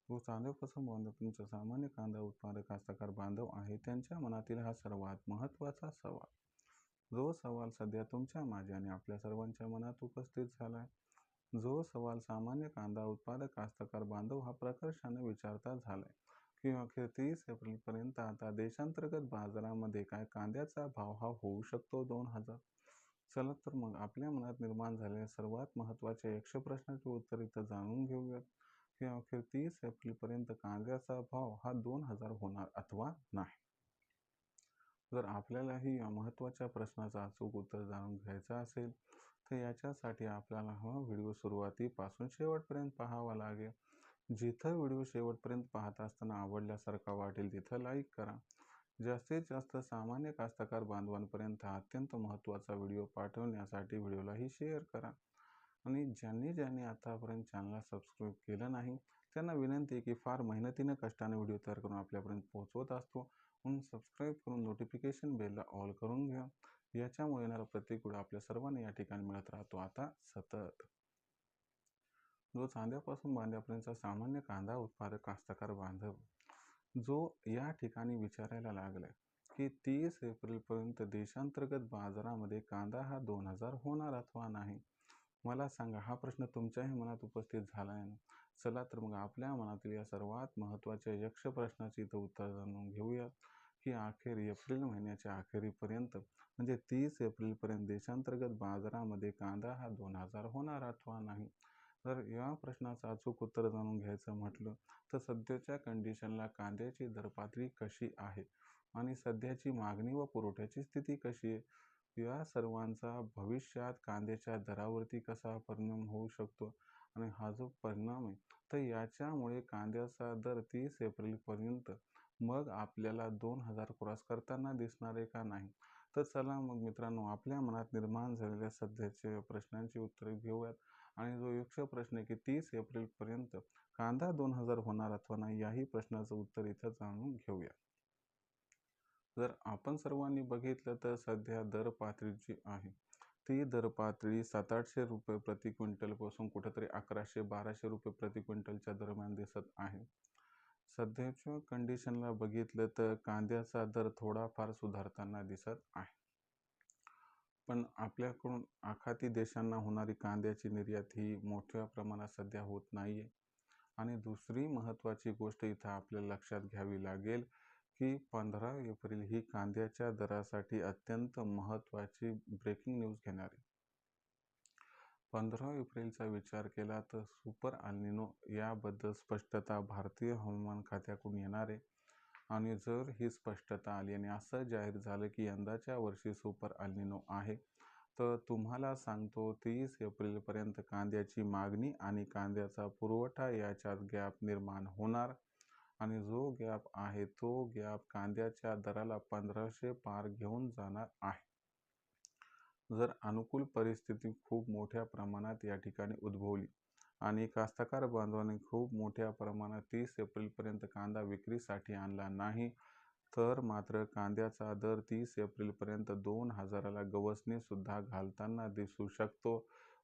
व चांदीपासून बांधव तुमचा सामान्य कांदा उत्पादक कास्तकार बांधव आहे त्यांच्या मनातील हा सर्वात महत्त्वाचा सवाल. जो सवाल सध्या तुमच्या माझ्या आणि आपल्या सर्वांच्या मनात उपस्थित झाला. जो सवाल सामान्य कांदा उत्पादक कास्तकार बांधव हा प्रकर्षाने विचारता झालाय की अखेर 30 एप्रिलपर्यंत आता देशांतर्गत बाजारामध्ये काय कांद्याचा भाव हा होऊ शकतो 2000. चला तर मग आपल्या मनात निर्माण झालेल्या सर्वात महत्त्वाच्या यक्ष प्रश्नाचे उत्तर इथं जाणून घेऊयात की अखेर 30 एप्रिलपर्यंत कांद्याचा भाव हा 2000 होणार अथवा नाही. जर आपल्यालाही या महत्त्वाच्या प्रश्नाचं अचूक उत्तर जाणून घ्यायचं असेल तर याच्यासाठी आपल्याला हा व्हिडिओ सुरुवातीपासून शेवटपर्यंत पाहावा लागेल. जिथं व्हिडिओ शेवटपर्यंत पाहत असताना आवडल्यासारखा वाटेल तिथं लाईक करा. जास्तीत जास्त सामान्य कास्तकार बांधवांपर्यंत हा अत्यंत महत्त्वाचा व्हिडिओ पाठवण्यासाठी व्हिडिओलाही शेअर करा. आणि ज्यांनी आतापर्यंत चॅनलला सबस्क्राईब केलं नाही त्यांना विनंती आहे की फार मेहनतीने कष्टाने व्हिडिओ तयार करून आपल्यापर्यंत पोहोचवत असतो, म्हणून सबस्क्राईब करून नोटिफिकेशन बेलला ऑल करून घ्या. याच्यामुळे येणारा प्रत्येक व्हिडिओ आपल्या सर्वांना या ठिकाणी मिळत राहतो आता सतत. जो चांद्यापासून बांध्यापर्यंतचा सामान्य कांदा उत्पादक कास्तकार बांधव जो या ठिकाणी विचारायला लागलाय की 30 एप्रिलपर्यंत देशांतर्गत बाजारामध्ये कांदा हा 2000 होणार अथवा नाही. मला सांगा, हा प्रश्न तुमच्याही मनात उपस्थित झाला आहे ना? चला तर मग आपल्या मनातील या सर्वात महत्त्वाच्या यक्ष प्रश्नाचे इथं उत्तर जाणून घेऊया की अखेर एप्रिल महिन्याच्या अखेरीपर्यंत म्हणजे 30 एप्रिलपर्यंत देशांतर्गत बाजारामध्ये कांदा हा 2000 होणार अथवा नाही. जर या प्रश्नाचं अचूक उत्तर जाणून घ्यायचं म्हटलं तर सध्याच्या कंडिशनला कांद्याची दरपातळी कशी आहे आणि सध्याची मागणी व पुरवठ्याची स्थिती कशी आहे, या सर्वांचा भविष्यात कांद्याच्या दरावरती कसा परिणाम होऊ शकतो आणि हा जो परिणाम आहे तर याच्यामुळे कांद्याचा दर 30 एप्रिलपर्यंत मग आपल्याला 2000 क्रॉस करताना दिसणार आहे का नाही. तर चला मग मित्रांनो, आपल्या मनात निर्माण झालेल्या सध्याच्या प्रश्नांची उत्तरे घेऊयात. आणि जो यक्ष प्रश्न आहे की 30 एप्रिलपर्यंत कांदा 2000 होणार अथवा नाही, याही प्रश्नाचं उत्तर इथं जाणून घेऊया. जर आपण सर्वांनी बघितलं तर सध्या दर पातळी जी आहे ती दर पातळी 700-800 रुपये प्रति क्विंटल पासून कुठेतरी 1100-1200 रुपये प्रति क्विंटलच्या दरम्यान दिसत आहे. सध्याच्या कंडिशनला बघितलं तर कांद्याचा दर थोडाफार सुधारताना दिसत आहे. पण आपल्याकडून आखाती देशांना होणारी कांद्याची निर्यात ही मोठ्या प्रमाणात सध्या होत नाहीये. आणि दुसरी महत्त्वाची गोष्ट इथं आपल्याला लक्षात घ्यावी लागेल की 15 एप्रिल ही कांद्याच्या दरासाठी अत्यंत महत्त्वाची ब्रेकिंग न्यूज घेणार आहे. 15 एप्रिलचा विचार केला तर सुपर अल्निनो याबद्दल स्पष्टता भारतीय हवामान खात्याकडून येणार आहे. आणि जर ही स्पष्टता आली आणि असं जाहीर झालं की यंदाच्या वर्षी सुपर अल्निनो आहे तर तुम्हाला सांगतो 30 एप्रिलपर्यंत कांद्याची मागणी आणि कांद्याचा पुरवठा याच्यात गॅप निर्माण होणार आणि जो गॅप आहे तो गॅप कांद्याच्या दराला 1500 पार घेऊन जाणार आहे. जर अनुकूल परिस्थिती खूप मोठ्या प्रमाणात या ठिकाणी उद्भवली आणि कास्तकार बांधवांनी खूप मोठ्या प्रमाणात 30 एप्रिलपर्यंत कांदा विक्रीसाठी आणला नाही तर मात्र कांद्याचा दर 30 एप्रिलपर्यंत 2000ला गवसणी सुद्धा घालताना दिसू शकतो.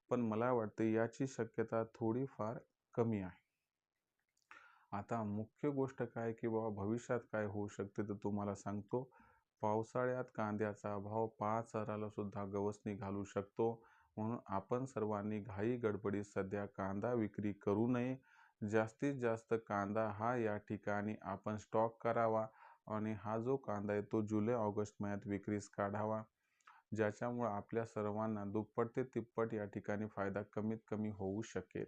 पण मला वाटते याची शक्यता थोडीफार कमी आहे. आता मुख्य गोष्ट काय की बाबा भविष्यात काय होऊ शकते तर तुम्हाला सांगतो. पावसाळ्यात कांद्याचा भाव 5000ला सुद्धा गवसणी घालू शकतो. म्हणून आपण सर्वांनी घाई गडबडीत सध्या कांदा विक्री करू नये. जास्तीत जास्त कांदा हा या ठिकाणी आपण स्टॉक करावा आणि हा जो कांदा आहे तो जुलै-ऑगस्ट महिन्यात विक्रीस काढावा, ज्याच्यामुळे आपल्या सर्वांना दुप्पट ते तिप्पट या ठिकाणी फायदा कमीत कमी होऊ शकेल.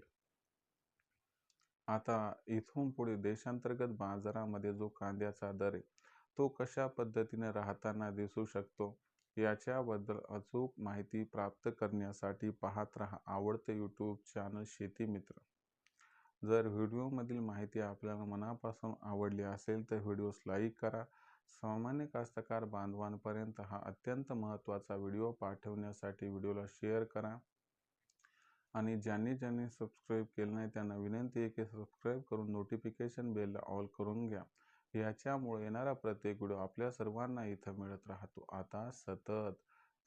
आता इथून पुढे देशांतर्गत बाजारामध्ये जो कांद्याचा दर आहे तो कशा पद्धतीने राहताना दिसू शकतो याच्याबद्दल अचूक माहिती प्राप्त करण्यासाठी पाहत रहा आवडते यूट्यूब चॅनल शेती मित्र. जर व्हिडिओमधील माहिती आपल्याला मनापासून आवडली असेल तर व्हिडिओस लाईक करा. सामान्य कास्तकार बांधवांपर्यंत हा अत्यंत महत्त्वाचा व्हिडिओ पाठवण्यासाठी व्हिडिओला शेअर करा. आणि ज्यांनी सबस्क्राईब केलं नाही त्यांना विनंती आहे की सबस्क्राईब करून नोटिफिकेशन बेलला ऑल करून घ्या. याच्यामुळे येणारा प्रत्येक व्हिडिओ आपल्या सर्वांना इथं मिळत राहतो आता सतत.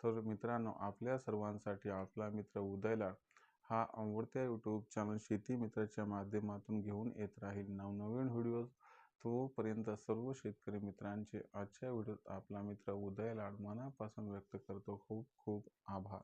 तर मित्रांनो, आपल्या सर्वांसाठी आपला मित्र उदयला हा आवडत्या यूट्यूब चॅनल शेती मित्राच्या माध्यमातून घेऊन येत राहील नवनवीन व्हिडिओज. तोपर्यंत सर्व शेतकरी मित्रांचे आजच्या व्हिडिओत आपला मित्र उदय लाड मनापासून व्यक्त करतो खूप खूप आभार.